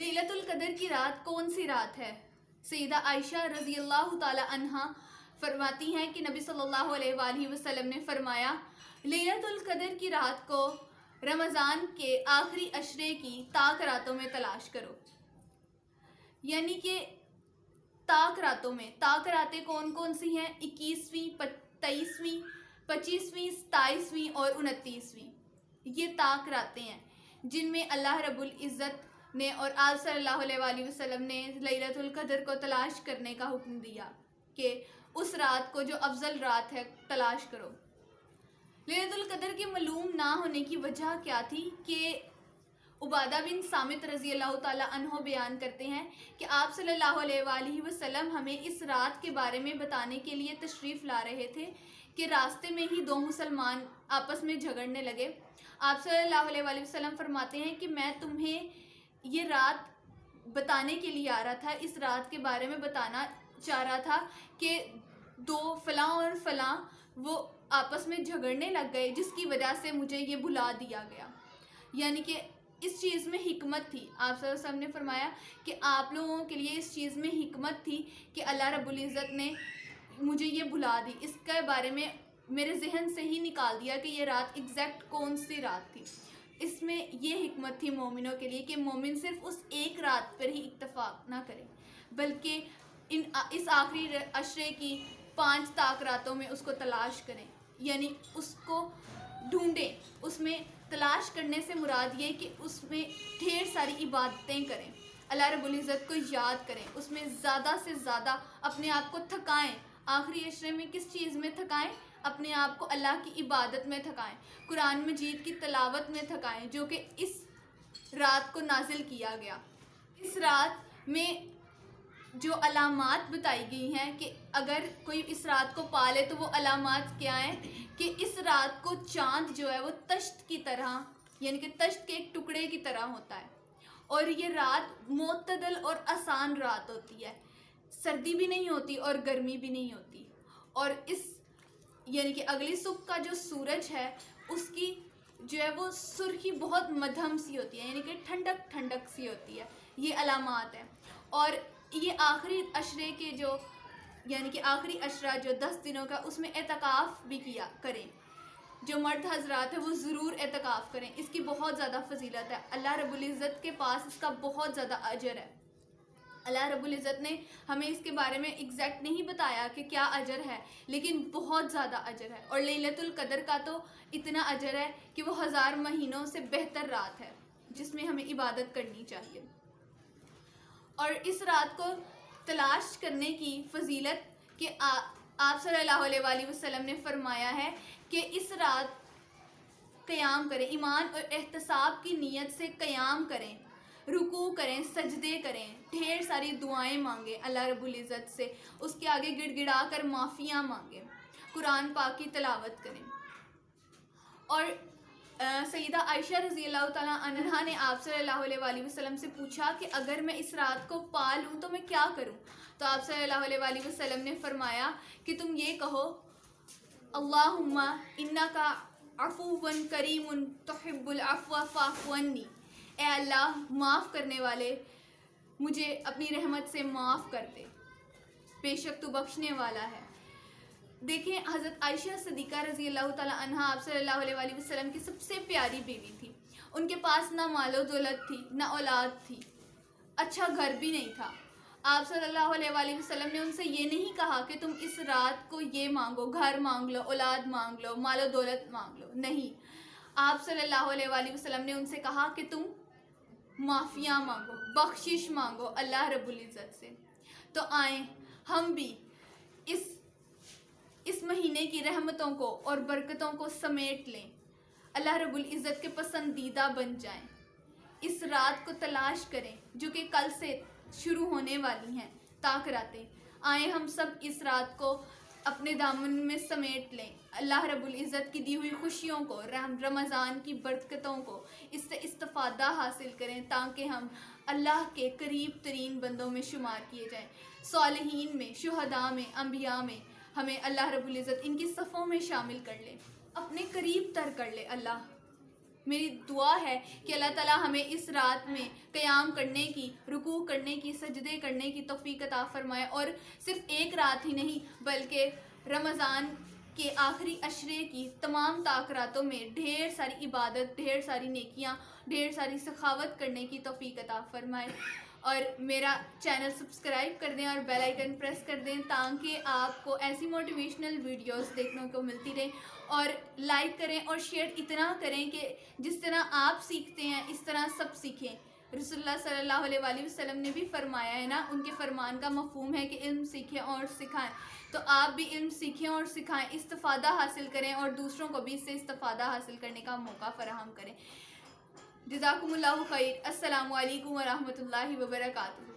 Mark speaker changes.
Speaker 1: لیلۃ القدر کی رات کون سی رات ہے؟ سیدہ عائشہ رضی اللہ تعالی عنہا فرماتی ہیں کہ نبی صلی اللہ علیہ وآلہ وسلم نے فرمایا، لیلۃ القدر کی رات کو رمضان کے آخری عشرے کی تاک راتوں میں تلاش کرو. یعنی کہ تاک راتوں میں، تاک راتیں کون کون سی ہیں؟ 21ویں، 23ویں، 25ویں، 27ویں اور 29ویں. یہ تاک راتیں ہیں جن میں اللہ رب العزت نے اور آپ صلی اللہ علیہ وآلہ وسلم نے لیلۃ القدر کو تلاش کرنے کا حکم دیا کہ اس رات کو جو افضل رات ہے تلاش کرو. لیلۃ القدر کے معلوم نہ ہونے کی وجہ کیا تھی کہ عبادہ بن صامت رضی اللہ تعالیٰ عنہ بیان کرتے ہیں کہ آپ صلی اللہ علیہ وآلہ وسلم ہمیں اس رات کے بارے میں بتانے کے لیے تشریف لا رہے تھے کہ راستے میں ہی دو مسلمان آپس میں جھگڑنے لگے. آپ صلی اللہ علیہ وآلہ وسلم فرماتے ہیں کہ میں تمہیں یہ رات بتانے کے لیے آ رہا تھا، اس رات کے بارے میں بتانا چاہ رہا تھا کہ دو فلاں اور فلاں وہ آپس میں جھگڑنے لگ گئے جس کی وجہ سے مجھے یہ بلا دیا گیا. یعنی کہ اس چیز میں حکمت تھی. آپ صلی اللہ علیہ وسلم نے فرمایا کہ آپ لوگوں کے لیے اس چیز میں حکمت تھی کہ اللہ رب العزت نے مجھے یہ بلا دی، اس کے بارے میں میرے ذہن سے ہی نکال دیا کہ یہ رات ایگزیکٹ کون سی رات تھی. اس میں یہ حکمت تھی مومنوں کے لیے کہ مومن صرف اس ایک رات پر ہی اتفاق نہ کریں بلکہ اس آخری عشرے کی 5 تاک راتوں میں اس کو تلاش کریں، یعنی اس کو ڈھونڈیں. اس میں تلاش کرنے سے مراد یہ کہ اس میں ڈھیر ساری عبادتیں کریں، اللہ رب العزت کو یاد کریں، اس میں زیادہ سے زیادہ اپنے آپ کو تھکائیں. آخری عشرے میں کس چیز میں تھکائیں؟ اپنے آپ کو اللہ کی عبادت میں تھکائیں، قرآن مجید کی تلاوت میں تھکائیں جو کہ اس رات کو نازل کیا گیا. اس رات میں جو علامات بتائی گئی ہیں کہ اگر کوئی اس رات کو پالے تو وہ علامات کیا ہیں کہ اس رات کو چاند جو ہے وہ تشت کی طرح، یعنی کہ تشت کے ایک ٹکڑے کی طرح ہوتا ہے، اور یہ رات معتدل اور آسان رات ہوتی ہے، سردی بھی نہیں ہوتی اور گرمی بھی نہیں ہوتی. اور اس یعنی کہ اگلی صبح کا جو سورج ہے اس کی جو ہے وہ سرخی بہت مدھم سی ہوتی ہے، یعنی کہ ٹھنڈک ٹھنڈک سی ہوتی ہے. یہ علامات ہیں. اور یہ آخری عشرے کے جو یعنی کہ آخری عشرہ جو 10 دنوں کا، اس میں اعتکاف بھی کیا کریں. جو مرد حضرات ہیں وہ ضرور اعتکاف کریں، اس کی بہت زیادہ فضیلت ہے. اللہ رب العزت کے پاس اس کا بہت زیادہ اجر ہے. اللہ رب العزت نے ہمیں اس کے بارے میں ایگزیکٹ نہیں بتایا کہ کیا اجر ہے، لیکن بہت زیادہ اجر ہے. اور لیلۃ القدر کا تو اتنا اجر ہے کہ وہ 1000 مہینوں سے بہتر رات ہے جس میں ہمیں عبادت کرنی چاہیے. اور اس رات کو تلاش کرنے کی فضیلت کہ آپ صلی اللہ علیہ وآلہ وسلم نے فرمایا ہے کہ اس رات قیام کریں، ایمان اور احتساب کی نیت سے قیام کریں، رکوع کریں، سجدے کریں، ڈھیر ساری دعائیں مانگیں اللہ رب العزت سے، اس کے آگے گڑ گڑا کر معافیاں مانگیں، قرآن پاک کی تلاوت کریں. اور سیدہ عائشہ رضی اللہ تعالیٰ عنہا نے آپ صلی اللہ علیہ وآلہ وسلم سے پوچھا کہ اگر میں اس رات کو پا لوں تو میں کیا کروں؟ تو آپ صلی اللہ علیہ وآلہ وسلم نے فرمایا کہ تم یہ کہو، اللہم انکا عفو کریم تحب العفو فاعف عنی. اے اللہ معاف کرنے والے، مجھے اپنی رحمت سے معاف کر دے، بے شک تو بخشنے والا ہے. دیکھیں حضرت عائشہ صدیقہ رضی اللہ تعالیٰ عنہا آپ صلی اللہ علیہ وآلہ وسلم کی سب سے پیاری بیوی تھی. ان کے پاس نہ مال و دولت تھی، نہ اولاد تھی، اچھا گھر بھی نہیں تھا. آپ صلی اللہ علیہ وآلہ وسلم نے ان سے یہ نہیں کہا کہ تم اس رات کو یہ مانگو، گھر مانگ لو، اولاد مانگ لو، مال و دولت مانگ لو. نہیں، آپ صلی اللہ علیہ وآلہ وسلم نے ان سے کہا کہ تم معافیاں مانگو، بخشش مانگو اللہ رب العزت سے. تو آئیں ہم بھی اس مہینے کی رحمتوں کو اور برکتوں کو سمیٹ لیں، اللہ رب العزت کے پسندیدہ بن جائیں. اس رات کو تلاش کریں جو کہ کل سے شروع ہونے والی ہیں تاک راتیں. آئیں ہم سب اس رات کو اپنے دامن میں سمیٹ لیں، اللہ رب العزت کی دی ہوئی خوشیوں کو، رمضان کی برکتوں کو، اس سے استفادہ حاصل کریں تاکہ ہم اللہ کے قریب ترین بندوں میں شمار کیے جائیں. صالحین میں، شہداء میں، انبیاء میں ہمیں اللہ رب العزت ان کی صفوں میں شامل کر لے، اپنے قریب تر کر لے. اللہ میری دعا ہے کہ اللہ تعالیٰ ہمیں اس رات میں قیام کرنے کی، رکوع کرنے کی، سجدے کرنے کی توفیق عطا فرمائے، اور صرف ایک رات ہی نہیں بلکہ رمضان کے آخری عشرے کی تمام راتوں میں ڈھیر ساری عبادت، ڈھیر ساری نیکیاں، ڈھیر ساری سخاوت کرنے کی توفیق عطا فرمائے۔ اور میرا چینل سبسکرائب کر دیں اور بیل آئیکن پریس کر دیں تاکہ آپ کو ایسی موٹیویشنل ویڈیوز دیکھنے کو ملتی رہیں، اور لائک کریں اور شیئر اتنا کریں کہ جس طرح آپ سیکھتے ہیں اس طرح سب سیکھیں۔ رسول اللہ صلی اللہ علیہ وآلہ وسلم نے بھی فرمایا ہے نا، ان کے فرمان کا مفہوم ہے کہ علم سیکھیں اور سکھائیں، تو آپ بھی علم سیکھیں اور سکھائیں، استفادہ حاصل کریں اور دوسروں کو بھی اس سے استفادہ حاصل کرنے کا موقع فراہم کریں۔ جزاکم اللہ خیر۔ السلام علیکم ورحمۃ اللہ وبرکاتہ۔